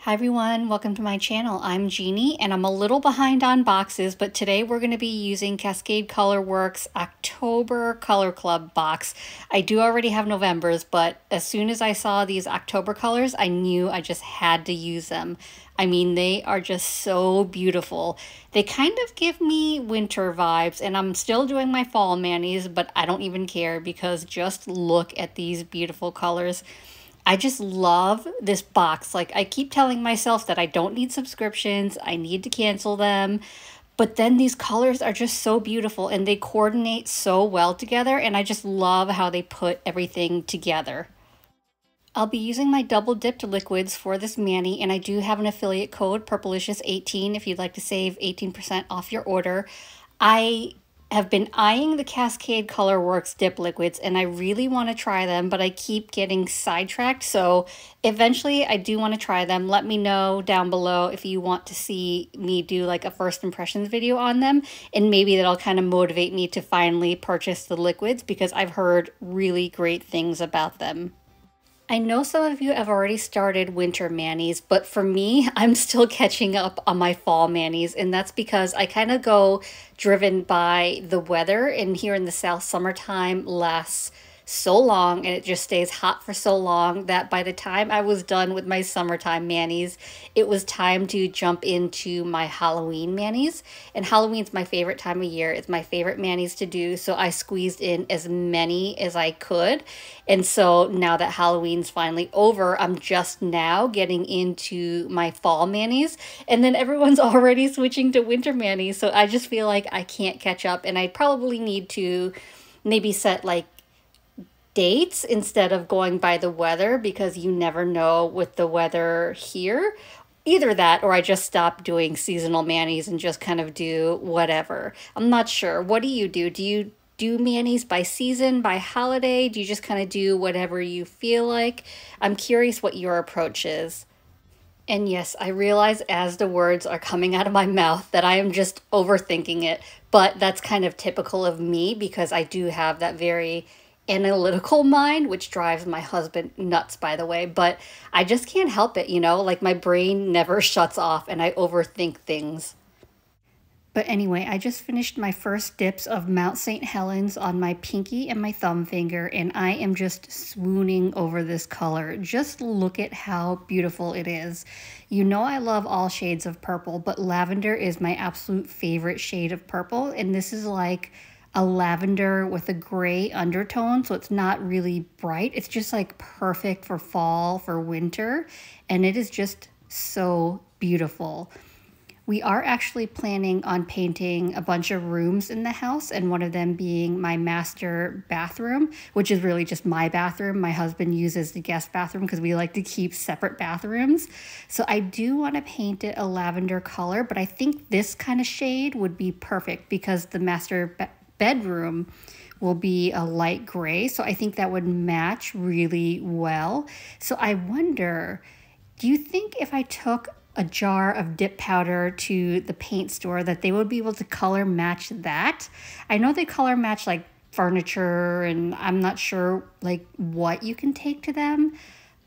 Hi everyone, welcome to my channel. I'm Jeannie and I'm a little behind on boxes, but today we're going to be using Cascade Colorworks October Color Club box. I do already have November's, but as soon as I saw these October colors, I knew I just had to use them. I mean, they are just so beautiful. They kind of give me winter vibes, and I'm still doing my fall manis, but I don't even care because just look at these beautiful colors. I just love this box. Like, I keep telling myself that I don't need subscriptions, I need to cancel them, but then these colors are just so beautiful and they coordinate so well together, and I just love how they put everything together. I'll be using my double dipped liquids for this mani, and I do have an affiliate code, Purplicious18, if you'd like to save 18% off your order. I have been eyeing the Cascade Colorworks dip liquids and I really want to try them, but I keep getting sidetracked, so eventually I do want to try them. Let me know down below if you want to see me do like a first impressions video on them, and maybe that'll kind of motivate me to finally purchase the liquids because I've heard really great things about them. I know some of you have already started winter manis, but for me, I'm still catching up on my fall manis, and that's because I kind of go driven by the weather, and here in the South, summertime lasts so long and it just stays hot for so long that by the time I was done with my summertime manis, it was time to jump into my Halloween manis. And Halloween's my favorite time of year. It's my favorite manis to do, so I squeezed in as many as I could. And so now that Halloween's finally over, I'm just now getting into my fall manis, and then everyone's already switching to winter manis, so I just feel like I can't catch up, and I probably need to maybe set like dates instead of going by the weather, because you never know with the weather here. Either that or I just stop doing seasonal manis and just kind of do whatever. I'm not sure. What do you do? Do you do manis by season, by holiday? Do you just kind of do whatever you feel like? I'm curious what your approach is. And yes, I realize as the words are coming out of my mouth that I am just overthinking it, but that's kind of typical of me because I do have that very analytical mind, which drives my husband nuts, by the way, but I just can't help it, you know, like my brain never shuts off and I overthink things. But anyway, I just finished my first dips of Mount St. Helens on my pinky and my thumb finger, and I am just swooning over this color. Just look at how beautiful it is. You know I love all shades of purple, but lavender is my absolute favorite shade of purple, and this is like a lavender with a gray undertone, so it's not really bright. It's just like perfect for fall, for winter, and it is just so beautiful. We are actually planning on painting a bunch of rooms in the house, and one of them being my master bathroom, which is really just my bathroom. My husband uses the guest bathroom because we like to keep separate bathrooms. So I do want to paint it a lavender color, but I think this kind of shade would be perfect because the master bedroom will be a light gray, so I think that would match really well. So I wonder, do you think if I took a jar of dip powder to the paint store that they would be able to color match that? I know they color match like furniture, and I'm not sure like what you can take to them,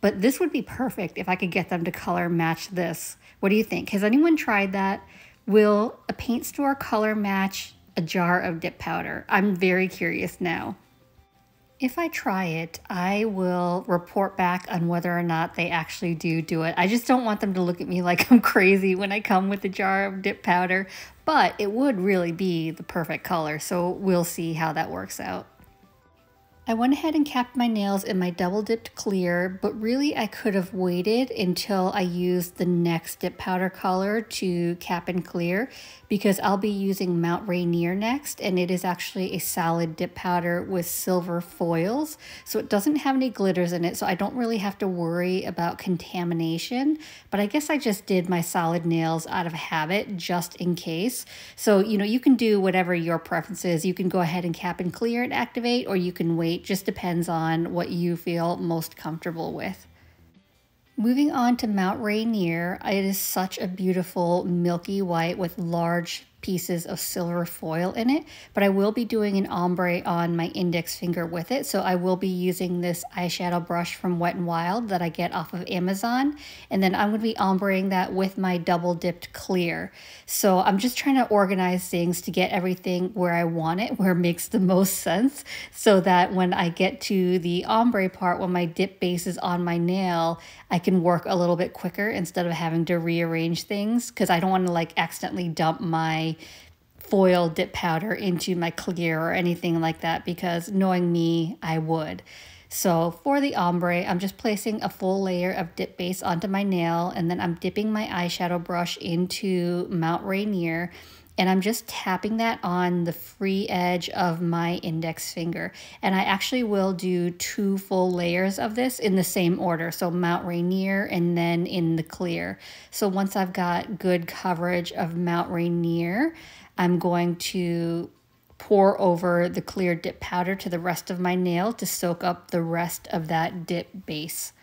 but this would be perfect if I could get them to color match this. What do you think? Has anyone tried that? Will a paint store color match a jar of dip powder? I'm very curious now. If I try it, I will report back on whether or not they actually do it. I just don't want them to look at me like I'm crazy when I come with a jar of dip powder, but it would really be the perfect color, so we'll see how that works out. I went ahead and capped my nails in my double dipped clear, but really I could have waited until I used the next dip powder color to cap and clear, because I'll be using Mount Rainier next, and it is actually a solid dip powder with silver foils, so it doesn't have any glitters in it, so I don't really have to worry about contamination. But I guess I just did my solid nails out of habit just in case. So, you know, you can do whatever your preference is. You can go ahead and cap and clear and activate, or you can wait. Just depends on what you feel most comfortable with. Moving on to Mount Rainier, it is such a beautiful milky white with large pieces of silver foil in it, but I will be doing an ombre on my index finger with it. So I will be using this eyeshadow brush from Wet n Wild that I get off of Amazon. And then I'm going to be ombreing that with my double dipped clear. So I'm just trying to organize things to get everything where I want it, where it makes the most sense, so that when I get to the ombre part, when my dip base is on my nail, I can work a little bit quicker instead of having to rearrange things, because I don't want to like accidentally dump my foil dip powder into my clear or anything like that, because knowing me, I would. So for the ombre, I'm just placing a full layer of dip base onto my nail, and then I'm dipping my eyeshadow brush into Mount Rainier, and I'm just tapping that on the free edge of my index finger. And I actually will do 2 full layers of this in the same order. So Mount Rainier and then in the clear. So once I've got good coverage of Mount Rainier, I'm going to pour over the clear dip powder to the rest of my nail to soak up the rest of that dip base.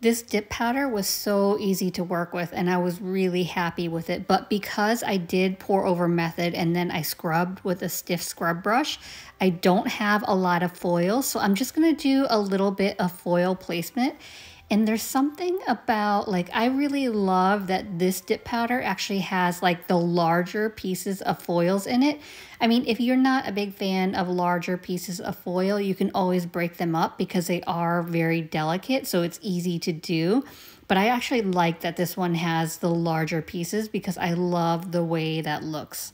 This dip powder was so easy to work with and I was really happy with it. But because I did pour over method and then I scrubbed with a stiff scrub brush, I don't have a lot of foil. So I'm just gonna do a little bit of foil placement. And there's something about, like, I really love that this dip powder actually has like the larger pieces of foils in it. I mean, if you're not a big fan of larger pieces of foil, you can always break them up because they are very delicate, so it's easy to do. But I actually like that this one has the larger pieces because I love the way that looks.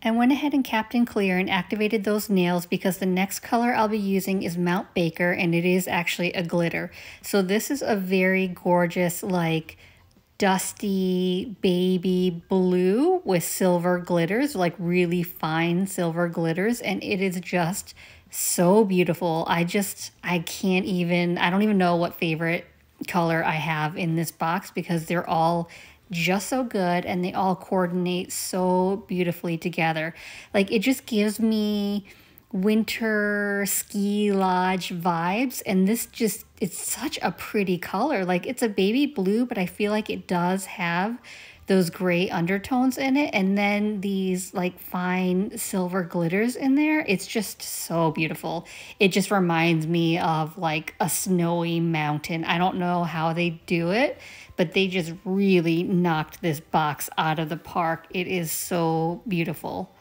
I went ahead and capped in clear and activated those nails because the next color I'll be using is Mount Baker, and it is actually a glitter. So this is a very gorgeous, like, dusty baby blue with silver glitters, like really fine silver glitters, and it is just so beautiful. I don't even know what favorite color I have in this box because they're all just so good and they all coordinate so beautifully together. Like, it just gives me winter ski lodge vibes, and it's such a pretty color. Like, it's a baby blue, but I feel like it does have those gray undertones in it, and then these like fine silver glitters in there. It's just so beautiful. It just reminds me of like a snowy mountain. I don't know how they do it, but they just really knocked this box out of the park. It is so beautiful.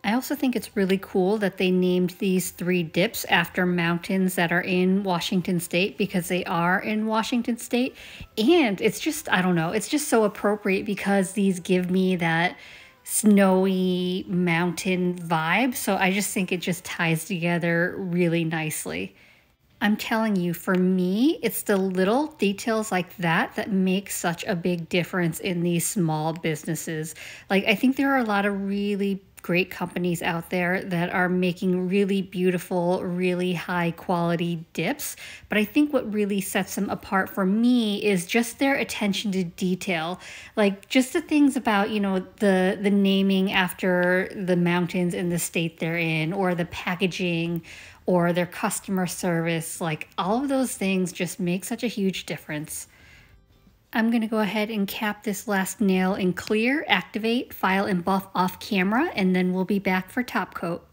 I also think it's really cool that they named these 3 dips after mountains that are in Washington State, because they are in Washington State. And it's just, I don't know, it's just so appropriate because these give me that snowy mountain vibe. So I just think it just ties together really nicely. I'm telling you, for me, it's the little details like that that make such a big difference in these small businesses. Like, I think there are a lot of really great companies out there that are making really beautiful, really high quality dips. But I think what really sets them apart for me is just their attention to detail. Like just the things about, you know, the naming after the mountains in the state they're in, or the packaging, or their customer service. Like all of those things just make such a huge difference. I'm going to go ahead and cap this last nail in clear, activate, file, and buff off camera, and then we'll be back for top coat.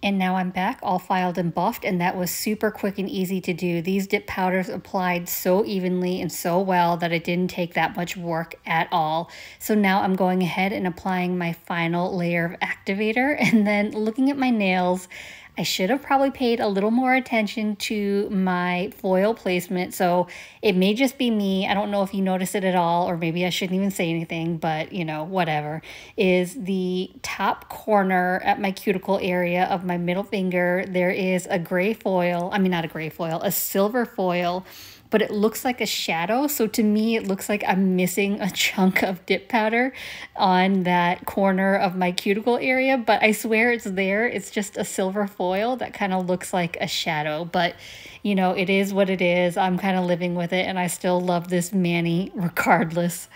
And now I'm back, all filed and buffed, and that was super quick and easy to do. These dip powders applied so evenly and so well that it didn't take that much work at all. So now I'm going ahead and applying my final layer of activator, and then looking at my nails. I should have probably paid a little more attention to my foil placement, so it may just be me. I don't know if you notice it at all, or maybe I shouldn't even say anything, but you know, whatever. Is the top corner at my cuticle area of my middle finger, there is a gray foil, I mean not a gray foil, a silver foil, but it looks like a shadow. So to me, it looks like I'm missing a chunk of dip powder on that corner of my cuticle area, but I swear it's there. It's just a silver foil that kind of looks like a shadow, but you know, it is what it is. I'm kind of living with it, and I still love this mani regardless.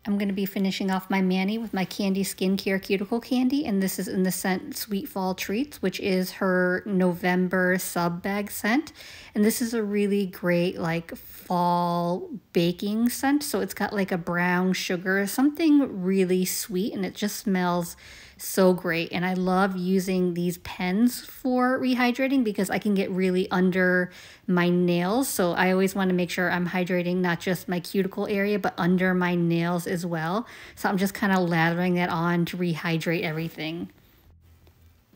I'm going to be finishing off my mani with my Candy Skincare Cuticle Candy, and this is in the scent Sweet Fall Treats, which is her November sub bag scent. And this is a really great like fall baking scent. So it's got like a brown sugar, something really sweet, and it just smells so great. And I love using these pens for rehydrating because I can get really under my nails. So I always want to make sure I'm hydrating not just my cuticle area, but under my nails as well. So I'm just kind of lathering that on to rehydrate everything.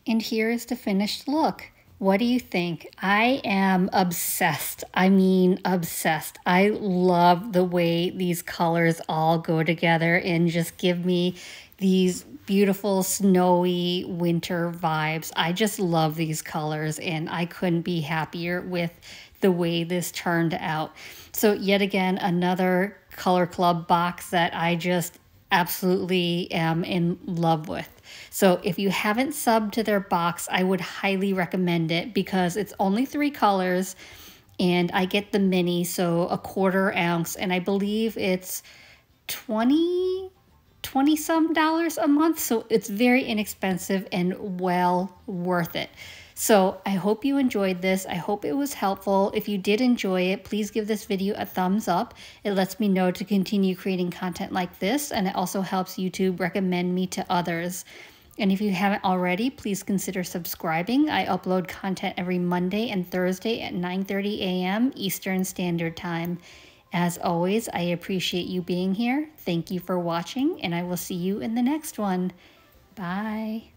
And here is the finished look. What do you think? I am obsessed. I mean, obsessed. I love the way these colors all go together and just give me these beautiful snowy winter vibes. I just love these colors, and I couldn't be happier with the way this turned out. So yet again, another Color Club box that I just absolutely am in love with. So if you haven't subbed to their box, I would highly recommend it because it's only 3 colors and I get the mini, so a 1/4 ounce, and I believe it's 20 some dollars a month. So it's very inexpensive and well worth it. So I hope you enjoyed this. I hope it was helpful. If you did enjoy it, please give this video a thumbs up. It lets me know to continue creating content like this, and it also helps YouTube recommend me to others. And if you haven't already, please consider subscribing. I upload content every Monday and Thursday at 9:30 a.m. Eastern Standard Time. As always, I appreciate you being here. Thank you for watching, and I will see you in the next one. Bye.